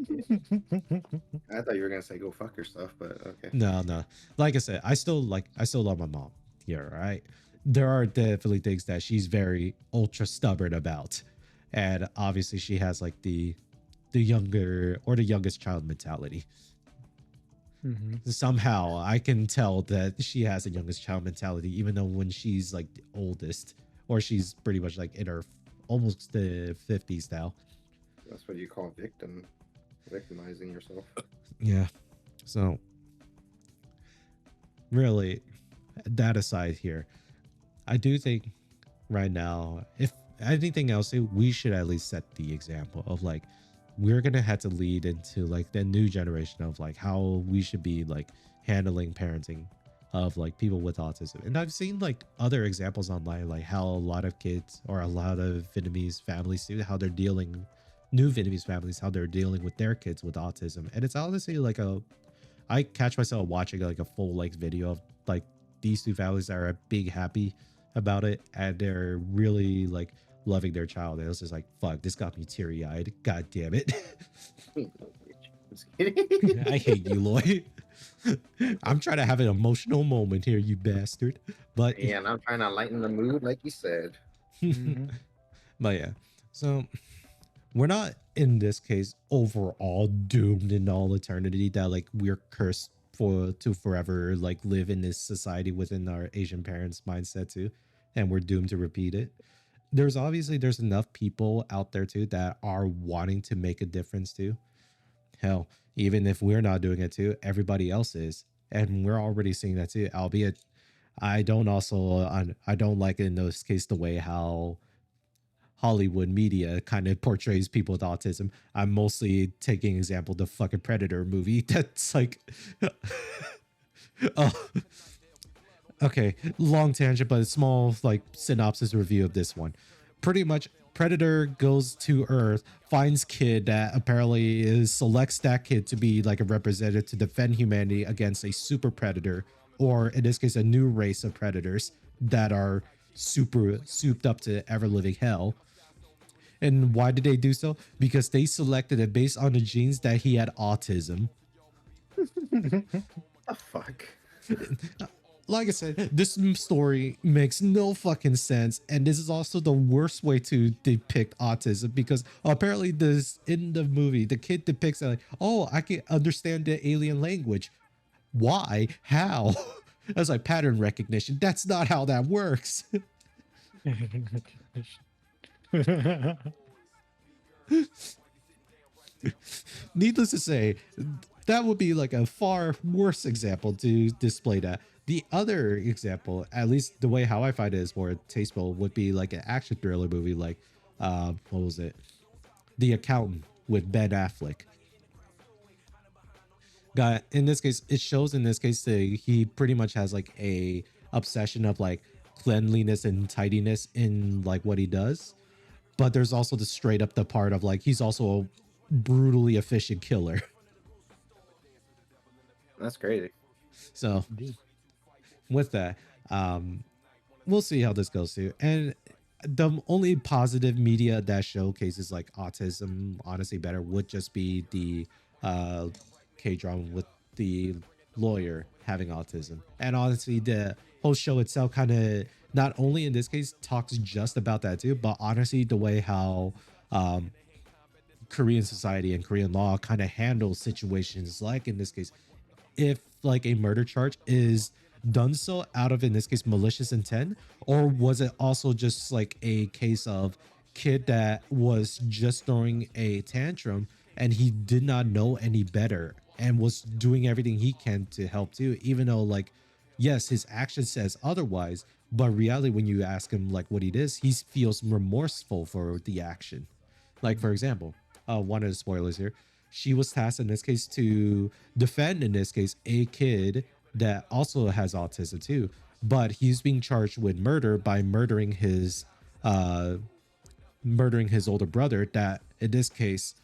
Yeah. I thought you were gonna say go fuck yourself, but okay. No, no. Like I said, I still love my mom. Yeah, right. There are definitely things that she's very ultra stubborn about. And obviously she has like the younger or the youngest child mentality. Mhm. Somehow I can tell that she has a youngest child mentality, even though when she's like the oldest, or she's pretty much like in her almost the 50s now. That's what you call victimizing yourself. Yeah. So really, that aside here, I do think right now, if anything else, we should at least set the example of like we're gonna have to lead into like the new generation of like how we should be like handling parenting of like people with autism. And I've seen like other examples online, like how a lot of kids or a lot of Vietnamese families do how they're dealing new Vietnamese families, how they're dealing with their kids with autism. And it's honestly like I catch myself watching like a full like video of like these two families that are big happy about it and they're really like loving their child. And it was just like, fuck, this got me teary eyed. God damn it. Just kidding. I hate you, Lloyd. I'm trying to have an emotional moment here, you bastard. But Yeah, and I'm trying to lighten the mood, like you said. Mhm. but yeah. So we're not in this case overall doomed in all eternity that like we're cursed for to forever like live in this society within our Asian parents mindset too, and we're doomed to repeat it. There's enough people out there too that are wanting to make a difference too. Hell, even if we're not doing it too, everybody else is, and we're already seeing that too. Albeit I don't like in those case the way how Hollywood media kind of portrays people with autism. I'm mostly taking example the fucking Predator movie. That's like, oh, okay, long tangent, but a small like synopsis review of this one. Pretty much, Predator goes to Earth, finds kid that apparently selects that kid to be like a representative to defend humanity against a super predator, or in this case, a new race of predators that are super souped up to ever living hell. And why did they do so? Because they selected it based on the genes that he had autism. The fuck? Like I said, this story makes no fucking sense, and this is also the worst way to depict autism because apparently this in the movie the kid depicts it like, oh, I can understand the alien language. Why? How? That's like pattern recognition. That's not how that works. Needless to say, that would be like a far worse example to display that. The other example, at least the way how I find it is more tasteful, would be like an action thriller movie like what was it? The Accountant with Ben Affleck. guy in this case, it shows in this case that he pretty much has like a obsession of like cleanliness and tidiness in like what he does. But there's also the straight up the part of like he's also a brutally efficient killer. That's crazy. So Indeed. with that, we'll see how this goes too. And the only positive media that showcases like autism honestly better would just be the uh K drama with the lawyer having autism. And honestly, the whole show itself kind of not only in this case talks just about that too, but honestly the way how um Korean society and Korean law kind of handles situations like in this case if like a murder charge is done so out of in this case malicious intent, or was it also just like a case of kid that was just throwing a tantrum and he did not know any better and was doing everything he can to help too, even though like yes his action says otherwise, but reality when you ask him like what he does, he feels remorseful for the action. Like for Mhm. example, one of the spoilers here, she was tasked in this case to defend in this case a kid that also has autism too, but he's being charged with murder by uh murdering his older brother, that in this case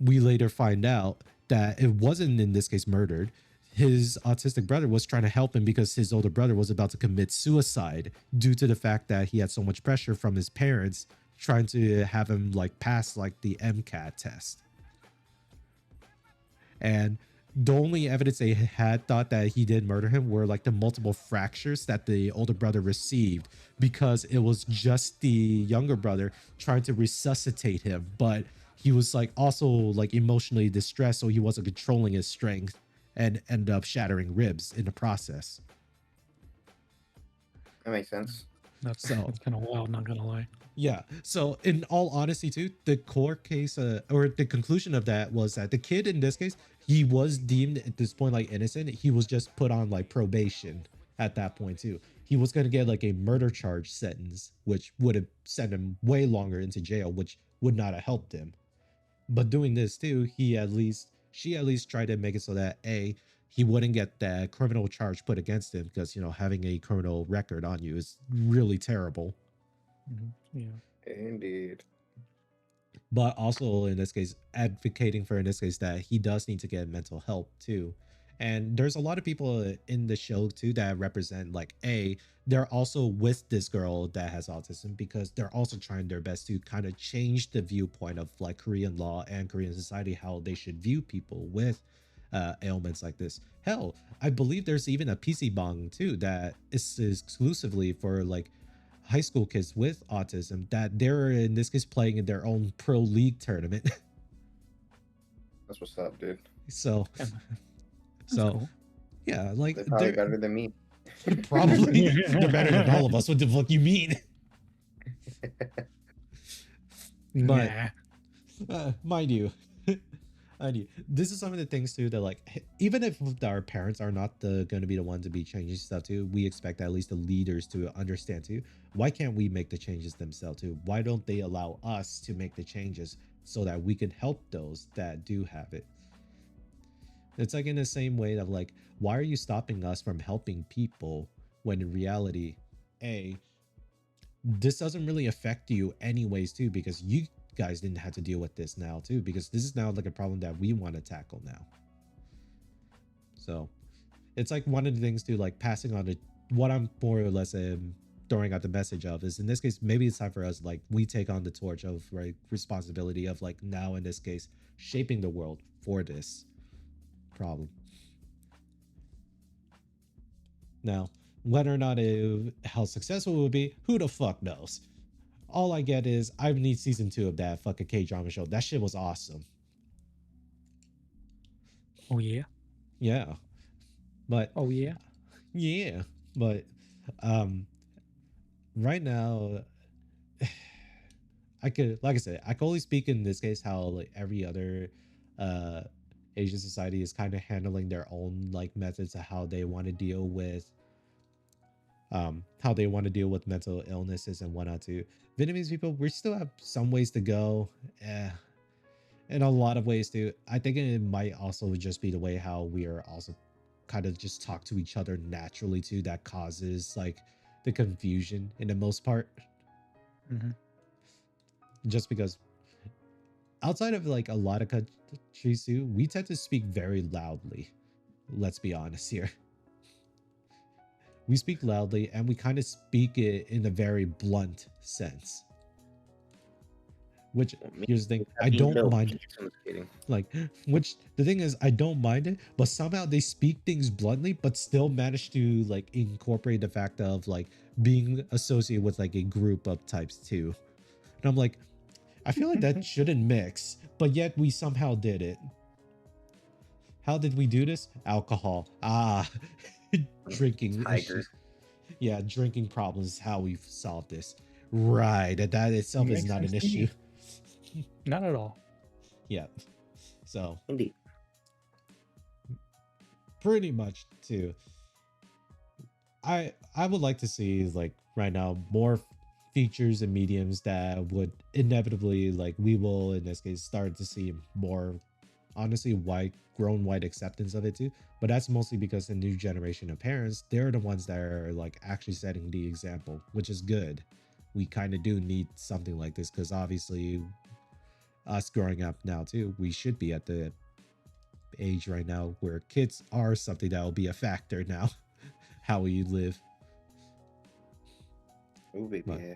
we later find out that it wasn't in this case murdered. His autistic brother was trying to help him because his older brother was about to commit suicide due to the fact that he had so much pressure from his parents trying to have him like pass like the MCAT test. And the only evidence they had thought that he did murder him were like the multiple fractures that the older brother received because it was just the younger brother trying to resuscitate him, but he was like also like emotionally distressed, so he wasn't controlling his strength and ended up shattering ribs in the process. That makes sense. So That's kind of wild. Not gonna lie. yeah. So, in all honesty, too, the core case or the conclusion of that was that the kid in this case, he was deemed at this point like innocent. He was just put on like probation at that point, too. He was going to get like a murder charge sentence, which would have sent him way longer into jail, which would not have helped him. But doing this, too, she at least tried to make it so that A, he wouldn't get that criminal charge put against him because, you know, having a criminal record on you is really terrible. Yeah. Indeed. But also in this case advocating for in this case that he does need to get mental help too. And there's a lot of people in the show too that represent like a they're also with this girl that has autism because they're also trying their best to kind of change the viewpoint of like Korean law and Korean society, how they should view people with ailments like this. Hell, I believe there's even a PC bong too that is exclusively for like high school kids with autism that they're in this case playing in their own pro league tournament. That's what's up, dude. so Yeah, that's so cool. yeah, like They're probably they're better than me. probably they're better than all of us. What the fuck you mean? But Nah. mind you, mind you, this is some of the things too that like even if our parents are not going to be the ones to be changing stuff too, we expect at least the leaders to understand too. Why can't we make the changes themselves too? Why don't they allow us to make the changes so that we can help those that do have it? It's like in the same way of like, why are you stopping us from helping people when in reality, a this doesn't really affect you anyways too because you guys didn't have to deal with this now too because this is now like a problem that we want to tackle now. So it's like one of the things to like passing on to what I'm more or less throwing out the message of is in this case maybe it's time for us like we take on the torch of right responsibility of like now in this case shaping the world for this problem. Now, whether or not how successful it will be, who the fuck knows? All I get is I need season 2 of that fucking K drama show. That shit was awesome. Oh yeah. Yeah, but Oh yeah. yeah, but um, right now, I could like I said, I could only speak in this case how like every other uh Asian society is kind of handling their own like methods of how they want to deal with mental illnesses and whatnot too. Vietnamese people, we still have some ways to go. in a lot of ways too. I think it might also just be the way how we are also kind of just talk to each other naturally too that causes like the confusion in the most part. Hmm. Just because outside of like a lot of countries too, we tend to speak very loudly. Let's be honest here. We speak loudly and we kind of speak it in a very blunt sense. Which Well, me, here's the thing, I that being don't low mind. key intimidating. Like, which the thing is, I don't mind it, but somehow they speak things bluntly, but still manage to like incorporate the fact of like being associated with like a group of types too. And I'm like, I feel like that shouldn't mix, but yet we somehow did it. How did we do this? Alcohol. Ah, drinking issues. Tiger. Yeah, drinking problems is how we've solved this. Right, that itself is Makes not sense an to issue. me. Not at all. Yeah. So Indeed. pretty much too. I would like to see like right now more features and mediums that would inevitably like we will in this case start to see more honestly wide acceptance of it too. But that's mostly because the new generation of parents, they're the ones that are like actually setting the example, which is good. We kind of do need something like this because obviously us growing up now too, we should be at the age right now where kids are something that will be a factor now. How you live. Oh, baby, But yeah.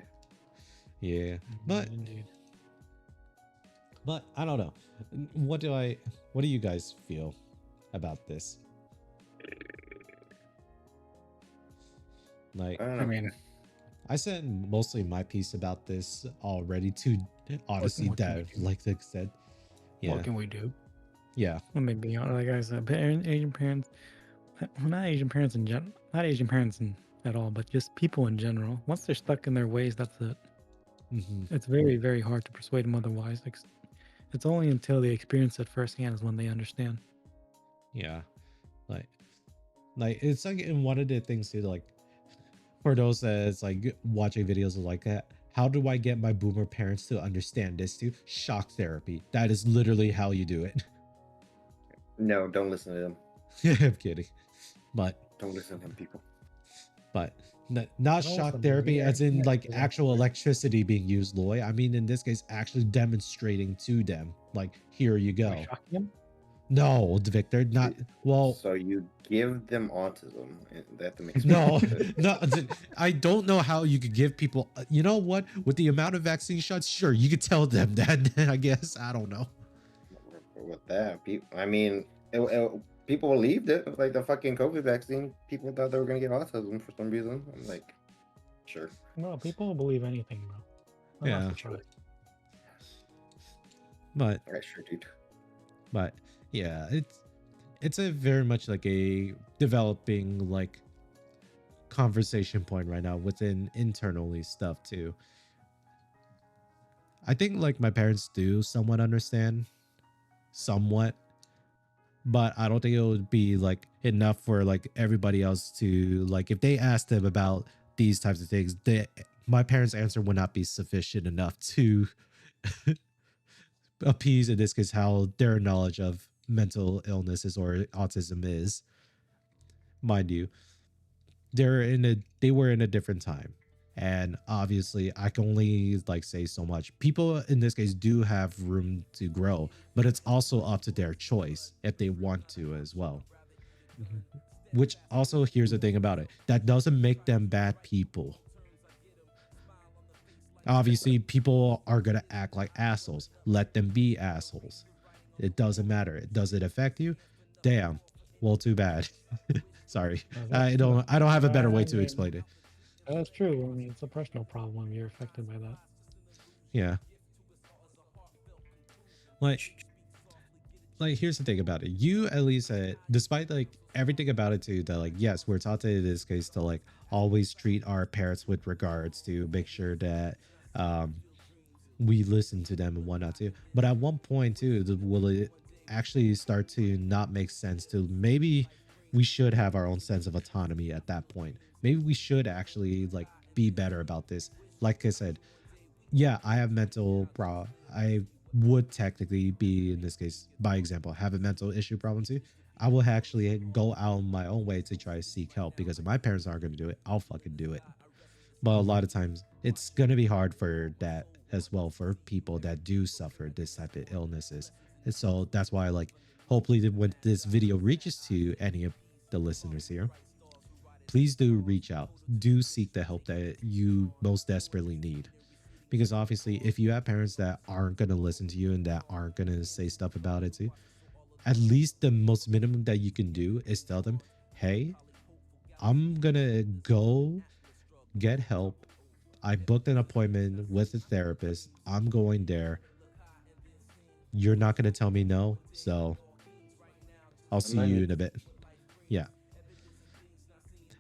yeah. But Mhm, indeed. I don't know. What do you guys feel about this? Like I don't I know. mean, I said mostly my piece about this already to Odyssey what can we that do? like I said. What Yeah. can we do? Yeah. Let me be honest. Like I said, Asian parents, well, not Asian parents in general, not Asian parents at all, but just people in general. Once they're stuck in their ways, that's it. Hmm. It's very, very hard to persuade them otherwise. It's only until they experience it firsthand is when they understand. Yeah. Like it's like in one of the things too, like for those that's like watching videos of like that, how do I get my boomer parents to understand this too? Shock therapy. That is literally how you do it. No, don't listen to them. I'm kidding. But Don't listen to them, people. but not Don't shock listen to me. therapy as in Yeah, like yeah. actual electricity being used, Loy. I mean, in this case, actually demonstrating to them, like, here you By go. shocking them? No, Victor, not well. So you give them autism, and they have to make No, switches. no, I don't know how you could give people. You know what? With the amount of vaccine shots, sure, you could tell them that. I guess I don't know. With that, people, I mean, people believed it. Like the fucking COVID vaccine, people thought they were gonna get autism for some reason. I'm like, sure. Well, people will believe anything, bro. I'm not Yeah, surprised. but I sure did. but yeah, it's a very much like a developing like conversation point right now within internally stuff too. I think like my parents do somewhat understand, somewhat, but I don't think it would be like enough for like everybody else to like if they asked them about these types of things, my parents' answer would not be sufficient enough to appease in this case how their knowledge of mental illnesses or autism is. Mind you, they were in a different time. And obviously I can only like say so much. People in this case do have room to grow, but it's also up to their choice if they want to as well. Mhm. Which also here's the thing about it. That doesn't make them bad people. Obviously, people are gonna act like assholes. Let them be assholes. It doesn't matter. Does it affect you? Damn. Well, too bad. Sorry. That's true. I don't have a better I way to mean, explain it. that's true. I mean, it's a personal problem. You're affected by that. Yeah. Like here's the thing about it. You at least despite like everything about it too, that like yes, we're taught to in this case to like always treat our parents with regards to make sure that um we listen to them and whatnot too. But at one point too, will it actually start to not make sense to maybe we should have our own sense of autonomy at that point. Maybe we should actually like be better about this. Like I said, yeah, I have mental pro. would technically be, in this case, by example, have a mental issue problem too, I will actually go out on my own way to try to seek help, because if my parents aren't going to do it, I'll fucking do it. But a Mhm. lot of times it's going to be hard for that as well, for people that do suffer this type of illnesses. And so that's why, like, hopefully when this video reaches to any of the listeners here, please do reach out, do seek the help that you most desperately need. Because obviously, if you have parents that aren't going to listen to you and that aren't going to say stuff about it too, at least the most minimum that you can do is tell them, hey, I'm going to go get help. I booked an appointment with a therapist. I'm going there. You're not going to tell me no. So I'll I'm see not you in a bit. Yeah.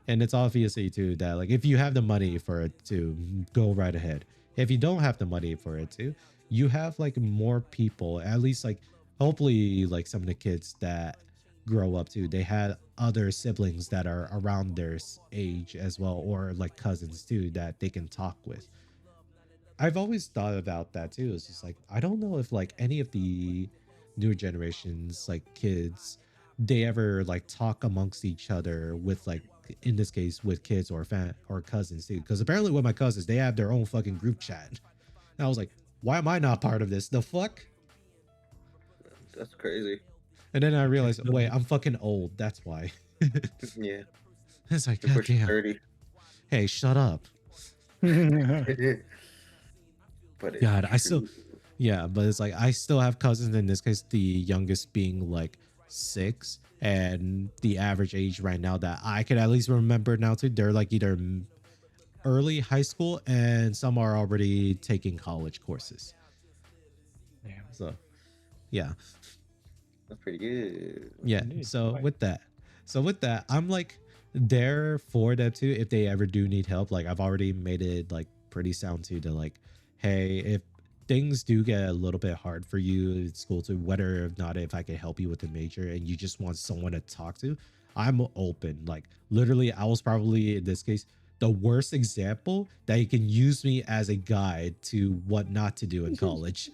And it's obviously too that, like, if you have the money for it to, go right ahead. If you don't have the money for it to, you have like more people, at least like hopefully like some of the kids that grow up too, they had other siblings that are around their age as well, or like cousins too, that they can talk with. I've always thought about that too. It's just like, I don't know if like any of the newer generations, like kids, they ever like talk amongst each other with, like, in this case with kids or or cousins too. Because apparently with my cousins, they have their own fucking group chat. And I was like, why am I not part of this? The fuck? That's crazy. And then I I realized, still wait, I'm fucking old. That's why. Yeah, It's like, you're god pushing damn. 30. Hey, shut up. But it's God, I still, true. yeah, but it's like I still have cousins. In this case, the youngest being like 6, and the average age right now that I can at least remember now too, they're like either early high school, and some are already taking college courses. Yeah, So yeah, That's pretty good. yeah. indeed. So Right. with that, I'm like there for them too if they ever do need help. Like I've already made it like pretty sound too, to like, hey, if things do get a little bit hard for you at school too, whether or not if I can help you with the major and you just want someone to talk to, I'm open. Like literally, I was probably in this case the worst example that you can use me as a guide to what not to do in college.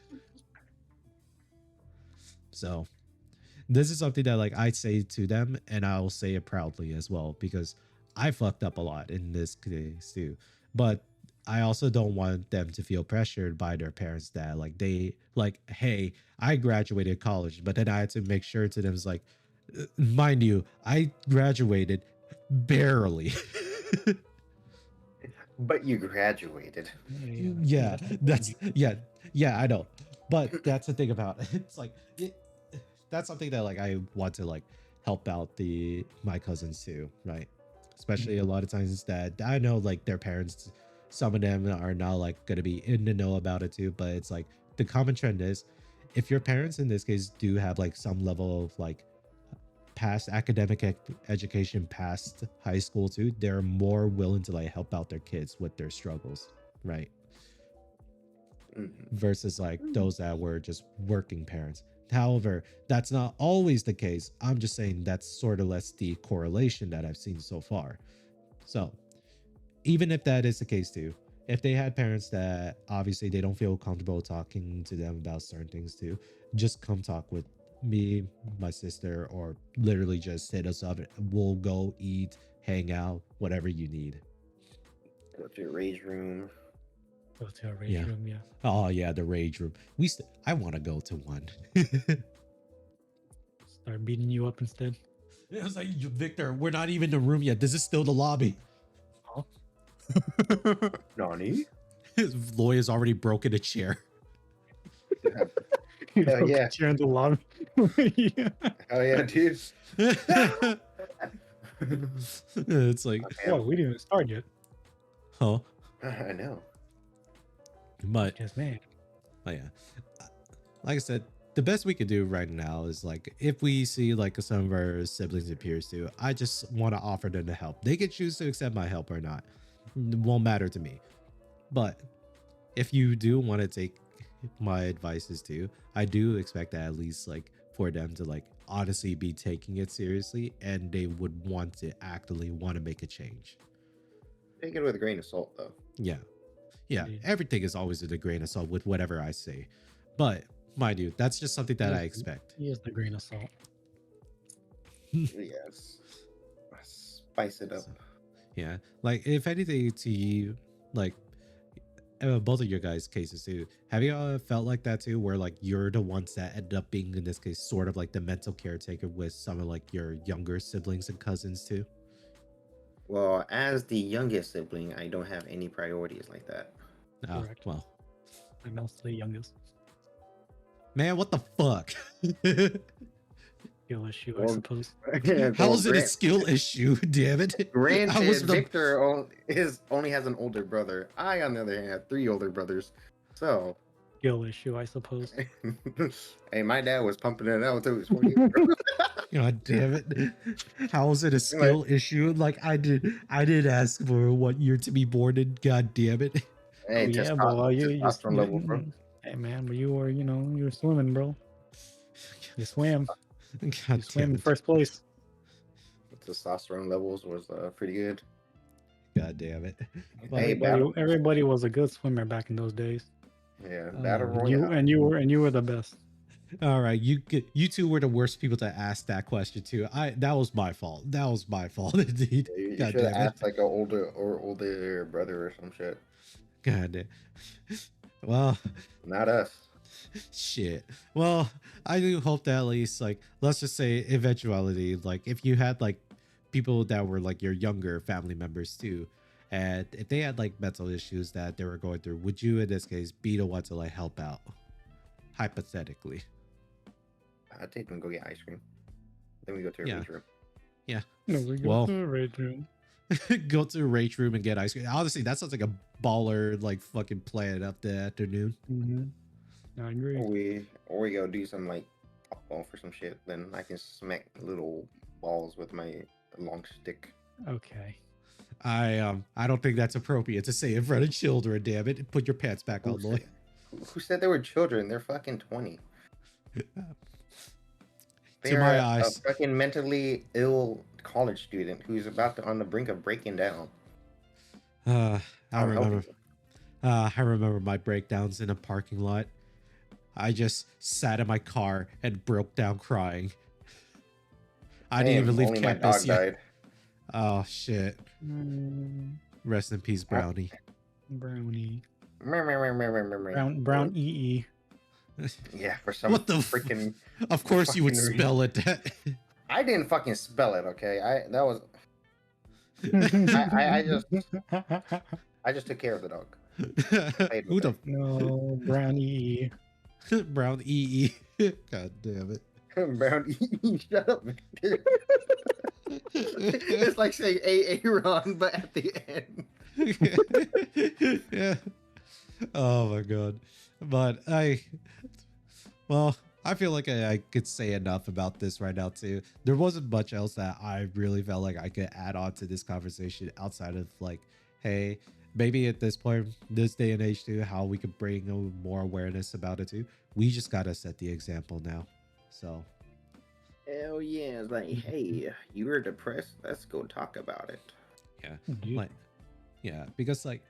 So this is something that like I say to them, and I'll say it proudly as well, because I fucked up a lot in this case too. But I also don't want them to feel pressured by their parents that like they like, hey, I graduated college, but then I had to make sure to them is like, mind you, I graduated barely. But you graduated. Yeah, Yeah, that's not that's easy. yeah, I know. But that's the thing about it. It's like that's something that like I want to like help out the my cousins too, right? Especially a Mhm. lot of times that I know like their parents, some of them are not like gonna be in the know about it too. But it's like the common trend is, if your parents in this case do have like some level of like past academic education past high school too, they're more willing to like help out their kids with their struggles, right? Mhm. Versus like those that were just working parents. However, that's not always the case. I'm just saying that's sort of less the correlation that I've seen so far. So, even if that is the case too, if they had parents that obviously they don't feel comfortable talking to them about certain things too, just come talk with me, my sister, or literally just hit us up. We'll go eat, hang out, whatever you need. Go to your rage room. Go to a rage Yeah. room. Yeah. Oh yeah, the rage room. I want to go to one. Start beating you up instead. It was like, Victor, we're not even in the room yet. This is still the lobby. Huh? Nani? His lawyer's already broken a chair. You Hell broke a yeah. chair in the lobby. Yeah. Hell yeah, dude. It's like, Whoa, Damn. we didn't even start yet. huh? I know. But, Yes, man. oh yeah. Like I said, the best we could do right now is like, if we see like some of our siblings and peers do, I just want to offer them the help. They can choose to accept my help or not. It won't matter to me. But if you do want to take my advices too, I do expect that at least like for them to like honestly be taking it seriously, and they would want to actively want to make a change. Take it with a grain of salt, though. Yeah. Yeah. Indeed. Everything is always with a grain of salt with whatever I say. But mind you, that's just something that I Use expect. use the grain of salt. Yes. Spice it up. So, yeah, like if anything to you, like both of your guys' cases too, have you felt like that too, where like you're the ones that ended up being in this case sort of like the mental caretaker with some of like your younger siblings and cousins too? Well, as the youngest sibling, I don't have any priorities like that. Oh Correct. well, I'm mostly youngest. man, what the fuck? Skill issue, I Well, suppose. How well, is it a skill issue? Damn it! I was granted, the Victor only has an older brother. I, on the other hand, have 3 older brothers. So, Skill issue, I suppose. hey, my dad was pumping it out until he was 40. God damn it! How is it a Like, skill issue? Like I did ask for what year to be born in. God damn it! Oh hey, yeah, boy, testosterone level, bro. hey man, but you were, you were swimming, bro. You swam. You God swam damn in it! first place. Testosterone levels was pretty good. God damn it! But Hey, battle. Everybody was a good swimmer back in those days. Yeah, battle oh, royale. And you were the best. all right, you two were the worst people to ask that question to. That was my fault. That was my fault indeed. Yeah, you God should have damn it. asked like an older brother or some shit. God damn. Well, Not us. shit. Well, I do hope that at least like let's just say eventuality, like if you had like people that were like your younger family members too, and if they had like mental issues that they were going through, would you in this case be the one to like help out? Hypothetically. I'd take them to go get ice cream. Then we go to a Yeah. beach room. Yeah. No, we go Well, to the raid room. go to a rage room and get ice cream. Honestly, that sounds like a baller like fucking plan up the afternoon. I agree. Or we go do some like ball for some shit. Then I can smack little balls with my long stick. Okay. I don't think that's appropriate to say in front of children, damn it. Put your pants back on, boy. Who said they were children? They're fucking 20. To my They're eyes. a fucking mentally ill college student who's on the brink of breaking down. I I'm helping remember. I remember my breakdowns in a parking lot. I just sat in my car and broke down crying. I didn't even leave only my campus dog yet. died. Oh shit! Rest in peace, Brownie. Brownie. Brown. Brown EE. Yeah, for some What the freaking. Of course you would fucking reason. spell it that. I didn't fucking spell it. Okay, that was. I just took care of the dog. Who the No, Brown EE. Brown EE? God damn it! Brown. Shut up, Victor. It's like saying Aaron, but at the end. Yeah. Oh my god. But well, I feel like I could say enough about this right now too. There wasn't much else that I really felt like I could add on to this conversation outside of like, hey, maybe at this point, this day and age too, how we could bring more awareness about it too. We just gotta set the example now. So Hell yeah! It's like, hey, you were depressed. Let's go talk about it. yeah, like yeah, because like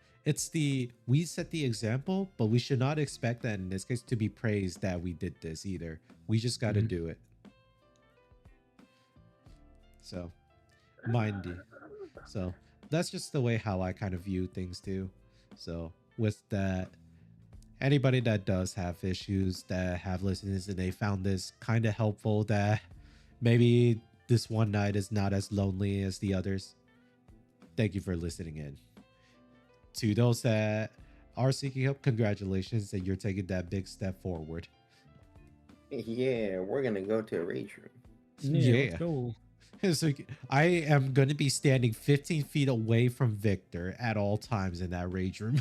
we set the example, but we should not expect that in this case to be praised that we did this either. We just got to do it. So, mind you. So that's just the way how I kind of view things too. So with that, anybody that does have issues that have listeners and they found this kind of helpful, that maybe this one night is not as lonely as the others, thank you for listening in. To those that are seeking help, congratulations that you're taking that big step forward. Yeah, we're gonna go to a rage room. Yeah. Let's go. It's like, I am going to be standing 15 feet away from Victor at all times in that rage room.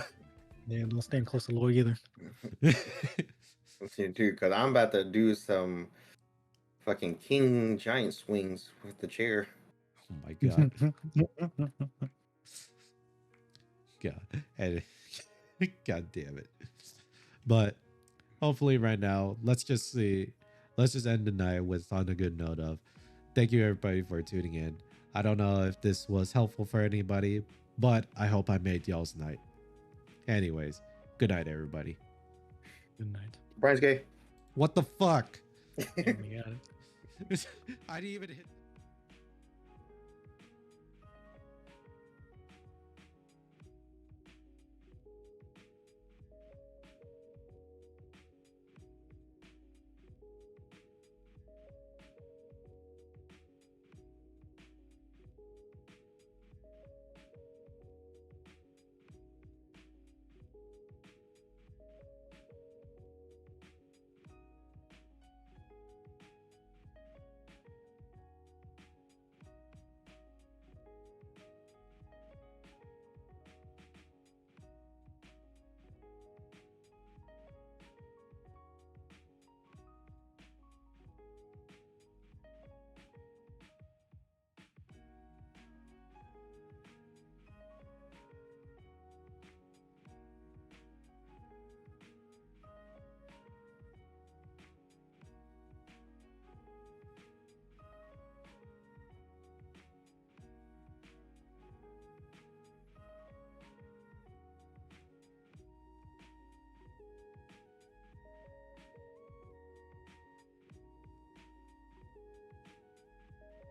Yeah, don't stand close to Lloyd either. Dude, because I'm about to do some fucking king giant swings with the chair. Oh my god. God. And, god damn it. But hopefully right now, let's just end the night with on a good note of thank you everybody for tuning in. I don't know if this was helpful for anybody, but I hope I made y'all's night. Anyways, good night everybody. Good night. Brian's gay. What the fuck? Damn, you got it. I didn't even hit.